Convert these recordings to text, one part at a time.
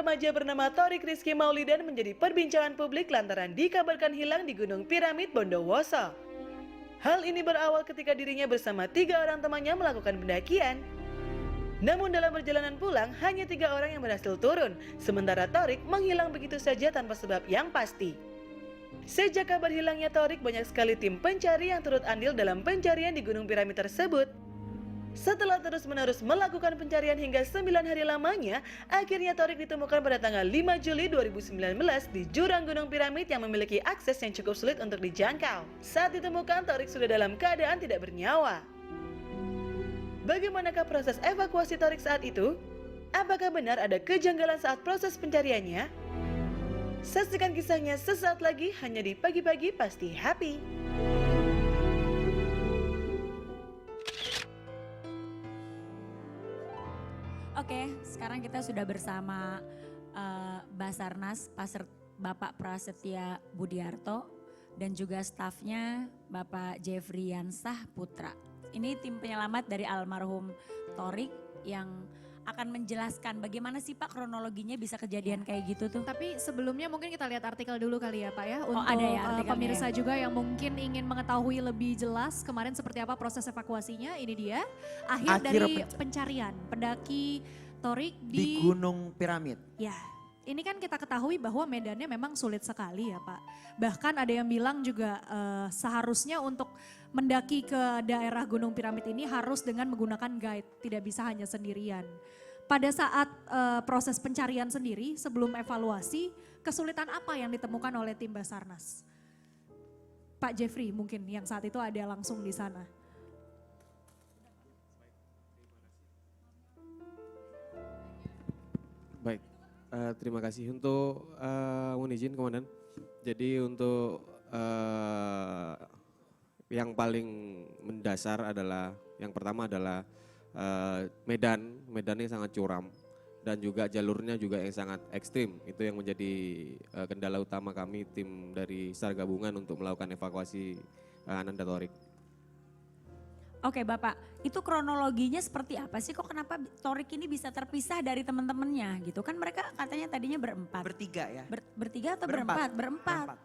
remaja bernama Thorik Rizky Maulidan menjadi perbincangan publik lantaran dikabarkan hilang di Gunung Piramid Bondowoso. Hal ini berawal ketika dirinya bersama 3 orang temannya melakukan pendakian. Namun dalam perjalanan pulang, hanya 3 orang yang berhasil turun, sementara Thorik menghilang begitu saja tanpa sebab yang pasti. Sejak kabar hilangnya Thorik, banyak sekali tim pencari yang turut andil dalam pencarian di Gunung Piramid tersebut. Setelah terus-menerus melakukan pencarian hingga 9 hari lamanya, akhirnya Thorik ditemukan pada tanggal 5 Juli 2019 di jurang Gunung Piramid yang memiliki akses yang cukup sulit untuk dijangkau. Saat ditemukan, Thorik sudah dalam keadaan tidak bernyawa. Bagaimanakah proses evakuasi Thorik saat itu? Apakah benar ada kejanggalan saat proses pencariannya? Saksikan kisahnya sesaat lagi hanya di Pagi-Pagi Pasti Happy. Oke, sekarang kita sudah bersama Basarnas, Bapak Prasetya Budiarto, dan juga stafnya Bapak Jeffrey Yansah Putra. Ini tim penyelamat dari almarhum Thorik yang akan menjelaskan bagaimana sih Pak kronologinya bisa kejadian kayak gitu tuh. Tapi sebelumnya mungkin kita lihat artikel dulu kali ya Pak ya. Untuk ada ya pemirsa juga yang mungkin ingin mengetahui lebih jelas kemarin seperti apa proses evakuasinya. Ini dia akhir dari pencarian pendaki Thorik di Gunung Piramid. Ya. Ini kan kita ketahui bahwa medannya memang sulit sekali ya Pak. Bahkan ada yang bilang juga seharusnya untuk mendaki ke daerah Gunung Piramid ini harus dengan menggunakan guide, tidak bisa hanya sendirian. Pada saat proses pencarian sendiri sebelum evaluasi, kesulitan apa yang ditemukan oleh tim Basarnas? Pak Jeffrey mungkin yang saat itu ada langsung di sana. Baik. Terima kasih untuk mohon izin Komandan. Jadi untuk yang paling mendasar adalah yang pertama adalah medannya sangat curam dan juga jalurnya juga yang sangat ekstrim. Itu yang menjadi kendala utama kami tim dari SAR gabungan untuk melakukan evakuasi Ananda Thorik. Oke Bapak, itu kronologinya seperti apa sih? Kok kenapa Thorik ini bisa terpisah dari teman-temannya gitu? Kan mereka katanya tadinya berempat. Bertiga ya? Bertiga atau berempat? Berempat.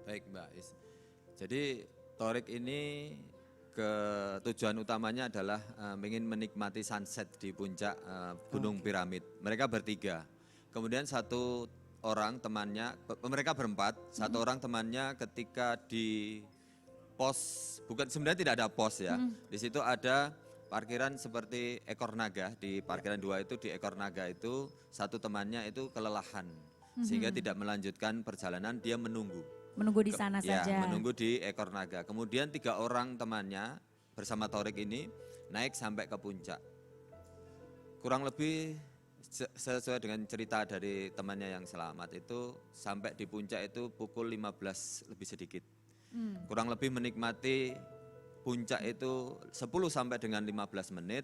Baik Mbak Is. Jadi Thorik ini tujuan utamanya adalah ingin menikmati sunset di puncak Gunung Piramid. Mereka bertiga. Kemudian satu orang temannya, mereka berempat, satu orang temannya ketika di pos, bukan sebenarnya tidak ada pos ya. Di situ ada parkiran seperti ekor naga, di parkiran 2 itu di ekor naga itu satu temannya itu kelelahan. Sehingga tidak melanjutkan perjalanan, dia menunggu. Menunggu di sana saja. Ya, menunggu di ekor naga. Kemudian 3 orang temannya bersama Thorik ini naik sampai ke puncak. Kurang lebih sesuai dengan cerita dari temannya yang selamat itu sampai di puncak itu pukul 15 lebih sedikit. Kurang lebih menikmati puncak itu 10 sampai dengan 15 menit.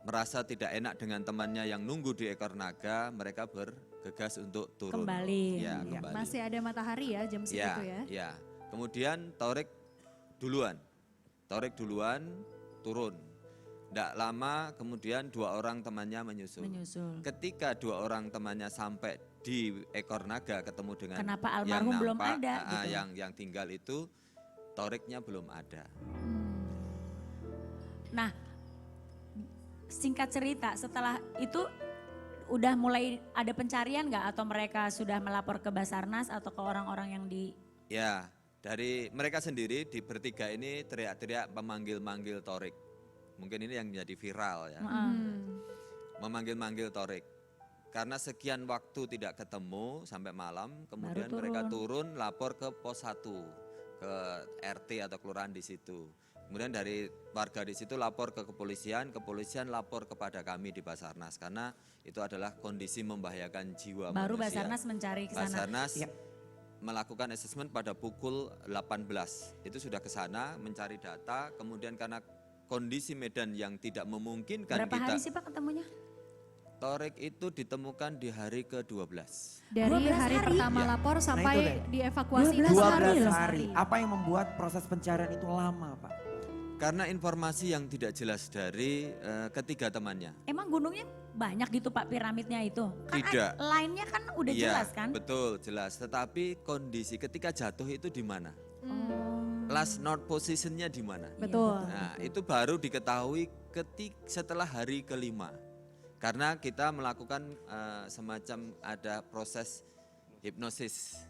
Merasa tidak enak dengan temannya yang nunggu di ekor naga, mereka bergegas untuk turun. Kembali. Ya, kembali. Masih ada matahari ya jam segitu ya. Ya. Kemudian Thorik duluan turun. Tidak lama kemudian 2 orang temannya menyusul. Ketika 2 orang temannya sampai di ekor naga ketemu dengan kenapa almarhum belum ada gitu. Yang tinggal itu Thoriknya belum ada. Nah, singkat cerita setelah itu udah mulai ada pencarian nggak atau mereka sudah melapor ke Basarnas atau ke orang-orang yang di... Ya, dari mereka sendiri di bertiga ini teriak-teriak memanggil-manggil Thorik. Mungkin ini yang jadi viral ya. Memanggil-manggil Thorik. Karena sekian waktu tidak ketemu sampai malam, kemudian mereka turun lapor ke pos 1, ke RT atau kelurahan di situ. Kemudian dari warga di situ lapor ke kepolisian lapor kepada kami di Basarnas karena itu adalah kondisi membahayakan jiwa Baru manusia. Basarnas mencari ke sana. Basarnas melakukan asesmen pada pukul 18. Itu sudah ke sana mencari data, kemudian karena kondisi medan yang tidak memungkinkan berapa hari sih Pak ketemunya? Thorik itu ditemukan di hari ke-12. Dari hari pertama lapor sampai dievakuasi 12 hari. Apa yang membuat proses pencarian itu lama Pak? Karena informasi yang tidak jelas dari ketiga temannya. Emang gunungnya banyak gitu Pak piramidnya itu? Kan Tidak. Lainnya kan udah Iya, jelas kan? betul, jelas. Tetapi kondisi ketika jatuh itu di mana? Oh. Last note positionnya di mana? Betul. Nah, itu baru diketahui setelah hari kelima. Karena kita melakukan semacam ada proses hipnosis.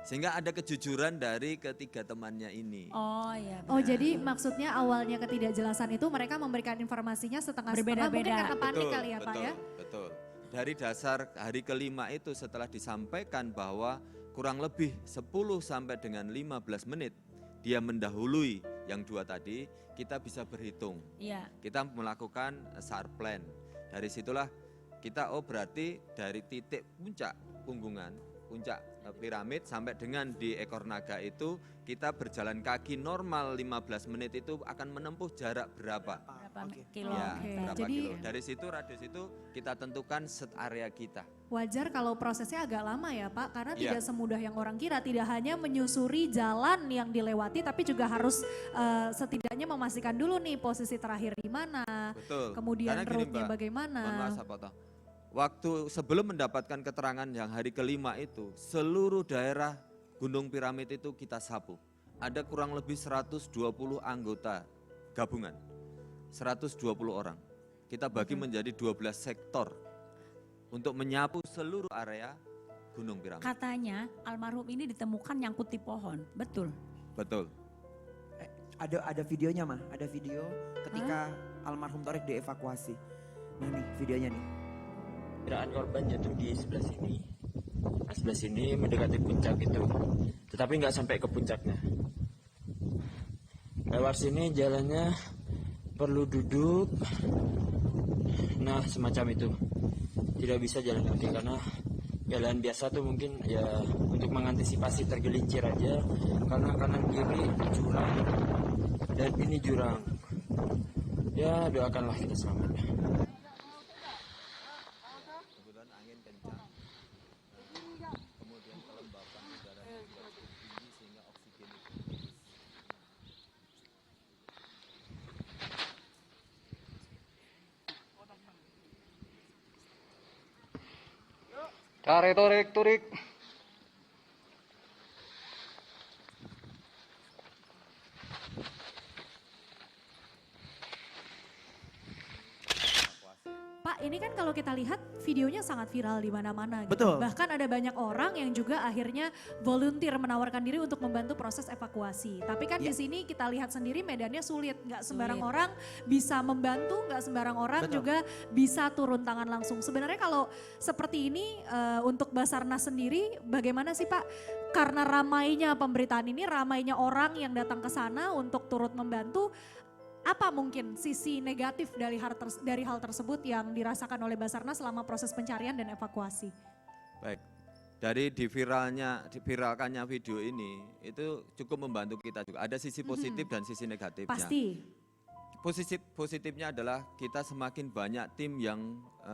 Sehingga ada kejujuran dari ketiga temannya ini. Oh iya. Oh jadi maksudnya awalnya ketidakjelasan itu mereka memberikan informasinya setengah-setengah mungkin Berbeda-beda. karena panik kali ya Pak betul, ya? Betul. Dari dasar hari kelima itu setelah disampaikan bahwa kurang lebih 10 sampai dengan 15 menit dia mendahului yang dua tadi, kita bisa berhitung. Iya. Kita melakukan SAR plan. Dari situlah kita berarti dari titik puncak punggungan, puncak piramid sampai dengan di ekor naga itu kita berjalan kaki normal 15 menit itu akan menempuh jarak berapa? Berapa kilo? Ya, Oke, berapa jadi- kilo. Dari situ radius itu kita tentukan set area kita. Wajar kalau prosesnya agak lama ya Pak, karena Iya. tidak semudah yang orang kira, tidak hanya menyusuri jalan yang dilewati tapi juga harus setidaknya memastikan dulu nih posisi terakhir di mana, Betul. kemudian Karena gini, route-nya Mbak, bagaimana. mohon maaf saya potong. Waktu sebelum mendapatkan keterangan yang hari kelima itu, seluruh daerah Gunung Piramid itu kita sapu. Ada kurang lebih 120 anggota gabungan, 120 orang. Kita bagi menjadi 12 sektor untuk menyapu seluruh area Gunung Piramid. Katanya almarhum ini ditemukan nyangkut di pohon, betul? Betul. Ada videonya mah, ada video ketika almarhum Torik dievakuasi. Nah nih videonya nih. Perkiraan korban jatuh di sebelah sini. Nah, sebelah sini mendekati puncak itu. Tetapi nggak sampai ke puncaknya. Lewat sini jalannya perlu duduk. Nah, semacam itu. Tidak bisa jalan kaki karena jalan biasa tuh mungkin ya untuk mengantisipasi tergelincir aja. Karena kanan kiri jurang dan ini jurang. Ya doakanlah kita selamat. Kebetulan angin kencang, kemudian kelembapan udaranya juga cukup tinggi sehingga oksigen itu Tarik, tarik, turik. Pak, ini kan kalau kita lihat videonya sangat viral di mana-mana gitu. Betul. Bahkan ada banyak orang yang juga akhirnya volunteer menawarkan diri untuk membantu proses evakuasi. Tapi kan di sini kita lihat sendiri medannya sulit, nggak sembarang Sulit. orang bisa membantu, nggak sembarang orang Betul. juga bisa turun tangan langsung. Sebenarnya kalau seperti ini untuk Basarnas sendiri bagaimana sih Pak? Karena ramainya pemberitaan ini, ramainya orang yang datang ke sana untuk turut membantu, apa mungkin sisi negatif dari hal tersebut yang dirasakan oleh Basarnas selama proses pencarian dan evakuasi? baik. Dari diviralkannya video ini itu cukup membantu kita juga. Ada sisi positif dan sisi negatifnya. Pasti. Positifnya adalah kita semakin banyak tim yang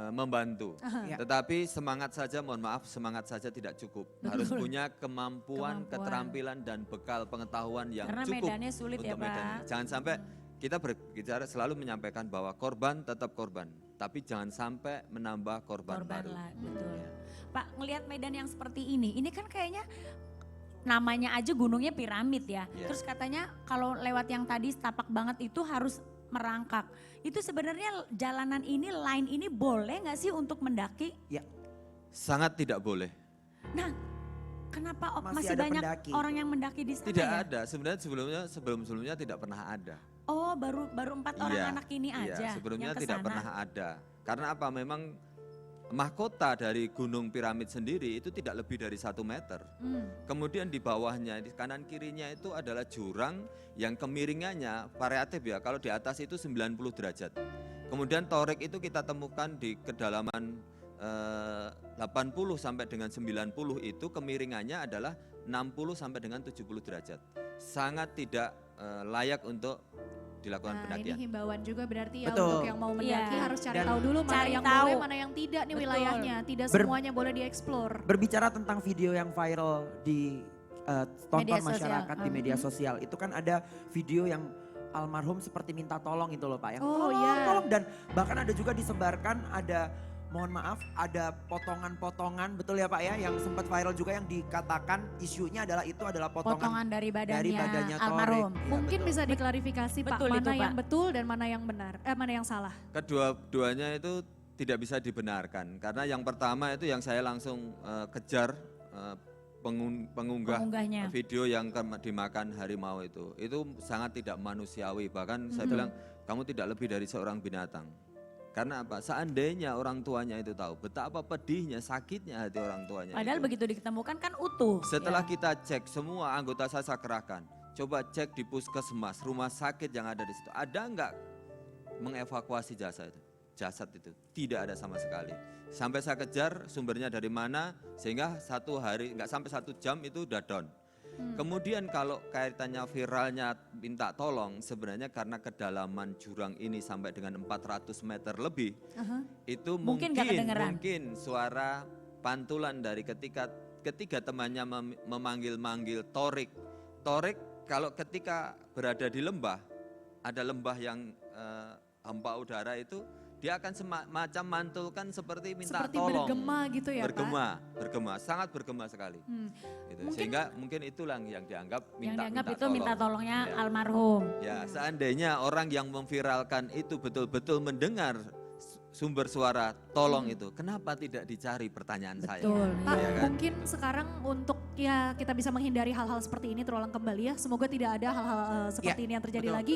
membantu. Ya. Tetapi semangat saja, mohon maaf, semangat saja tidak cukup. Harus punya kemampuan, Kemampuan. keterampilan dan bekal pengetahuan yang Karena cukup medannya sulit ya, untuk medannya. Pak. Jangan sampai kita berbicara selalu menyampaikan bahwa korban tetap korban, tapi jangan sampai menambah korban baru. lah, betul. Pak, ngelihat medan yang seperti ini kan kayaknya namanya aja gunungnya piramid ya. Iya. Terus katanya kalau lewat yang tadi setapak banget itu harus merangkak. Itu sebenarnya jalanan ini, line ini boleh nggak sih untuk mendaki? Sangat tidak boleh. Nah, kenapa Masih masih ada banyak pendaki. orang yang mendaki di sana Tidak ya? ada, sebenarnya sebelumnya tidak pernah ada. Oh, baru 4 orang Iya, anak ini iya, aja sebelumnya yang tidak kesana. pernah ada. Karena apa? Memang mahkota dari Gunung Piramid sendiri itu tidak lebih dari 1 meter. Kemudian di bawahnya, di kanan kirinya itu adalah jurang yang kemiringannya variatif ya. Kalau di atas itu 90 derajat. Kemudian Torik itu kita temukan di kedalaman 80 sampai dengan 90 itu kemiringannya adalah 60 sampai dengan 70 derajat. Sangat tidak layak untuk dilakukan Nah ini pendakian. himbauan juga berarti ya Betul. untuk yang mau mendaki Iya. harus cari Dan tahu dulu mana cari yang tahu. boleh, mana yang tidak nih Betul. wilayahnya. Tidak Ber- semuanya boleh dieksplor. Berbicara tentang video yang viral di tonton Media sosial. masyarakat di media sosial, itu kan ada video yang almarhum seperti minta tolong itu loh Pak ya. Oh, Tolong, iya. tolong. Dan bahkan ada juga disebarkan ada, mohon maaf, ada potongan-potongan, betul ya Pak ya, yang sempat viral juga yang dikatakan isunya adalah itu adalah Potongan dari badannya Torik. almarhum. Iya, Mungkin betul. bisa diklarifikasi Pak, Betul itu, mana yang Pak. betul dan mana yang benar, mana yang salah. Kedua-duanya itu tidak bisa dibenarkan karena yang pertama itu yang saya langsung kejar pengunggahnya Pengunggahnya. video yang dimakan harimau itu sangat tidak manusiawi, bahkan saya bilang kamu tidak lebih dari seorang binatang. Karena apa? Seandainya orang tuanya itu tahu betapa pedihnya, sakitnya hati orang tuanya. Padahal itu. begitu ditemukan kan utuh. Setelah ya. kita cek semua anggota saya kerahkan, coba cek di puskesmas, rumah sakit yang ada di situ, ada nggak mengevakuasi jasad itu? Tidak ada sama sekali. Sampai saya kejar sumbernya dari mana, sehingga satu hari, nggak sampai 1 jam itu udah down. Kemudian kalau kaitannya viralnya minta tolong, sebenarnya karena kedalaman jurang ini sampai dengan 400 meter lebih, itu Mungkin nggak kedengeran. mungkin suara pantulan dari ketika temannya memanggil-manggil Torik. Torik kalau ketika berada di lembah, ada lembah yang hampa udara itu, dia akan semacam mantulkan seperti minta Seperti tolong. bergema gitu ya Pak? Bergema, sangat bergema sekali. Gitu. Mungkin- Sehingga mungkin itulah yang dianggap Yang minta dianggap itu tolong. minta tolongnya Ya. almarhum. Ya, seandainya orang yang memviralkan itu betul-betul mendengar sumber suara tolong itu, kenapa tidak dicari pertanyaan saya? Betul. Pak, Ya kan? mungkin sekarang untuk ya kita bisa menghindari hal-hal seperti ini terulang kembali ya. Semoga tidak ada hal-hal seperti ini yang terjadi betul. lagi.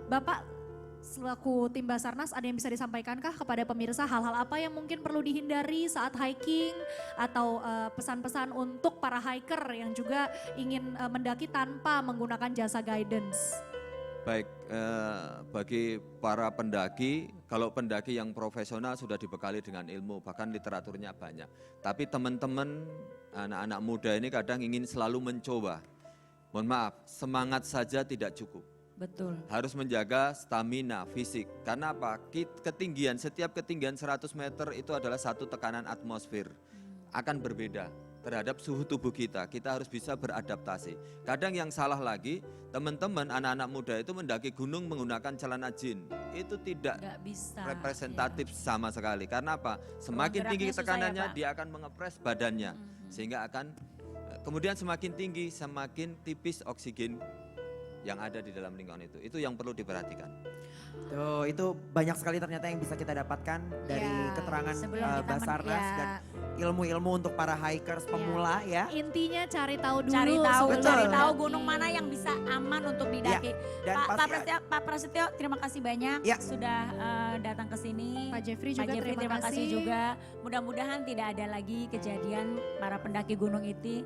Bapak selaku tim Basarnas ada yang bisa disampaikankah kepada pemirsa hal-hal apa yang mungkin perlu dihindari saat hiking atau pesan-pesan untuk para hiker yang juga ingin mendaki tanpa menggunakan jasa guidance? Baik, bagi para pendaki, kalau pendaki yang profesional sudah dibekali dengan ilmu, bahkan literaturnya banyak. Tapi teman-teman, anak-anak muda ini kadang ingin selalu mencoba. Mohon maaf, semangat saja tidak cukup. Betul. Harus menjaga stamina fisik. Karena apa? Setiap ketinggian 100 meter itu adalah satu tekanan atmosfer. Akan berbeda terhadap suhu tubuh kita. Kita harus bisa beradaptasi. Kadang yang salah lagi, teman-teman anak-anak muda itu mendaki gunung menggunakan celana jin. Itu tidak Nggak bisa. representatif sama sekali. Karena apa? Semakin geraknya tinggi susah ya, tekanannya, Pak. dia akan mengepres badannya. Sehingga akan, kemudian semakin tinggi, semakin tipis oksigen yang ada di dalam lingkungan itu. Itu yang perlu diperhatikan. Tuh, itu banyak sekali ternyata yang bisa kita dapatkan dari Ya, keterangan sebelum kita Basarnas ya. dan ilmu-ilmu untuk para hikers pemula ya. Intinya cari tahu dulu. Cari tahu, sebelum cari mendaki. tahu gunung mana yang bisa aman untuk didaki. Dan Pak Prasetyo, terima kasih banyak Ya. sudah datang ke sini. Pak Jeffrey Pak juga Jeffrey, terima kasih kasih. juga. Mudah-mudahan tidak ada lagi kejadian para pendaki gunung itu,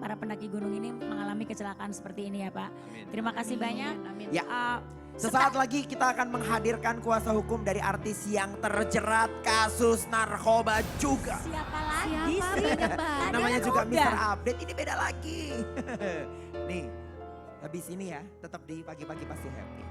para pendaki gunung ini mengalami kecelakaan seperti ini ya Pak. Amin. Terima kasih banyak. Amin. Ya. Sesaat lagi kita akan menghadirkan kuasa hukum dari artis yang terjerat kasus narkoba juga. Siapa lagi Siapa? sih? Banyak banget. Namanya Ada juga yang Mr. udah. Update, ini beda lagi. Nih, habis ini ya tetap di pagi-pagi pasti happy.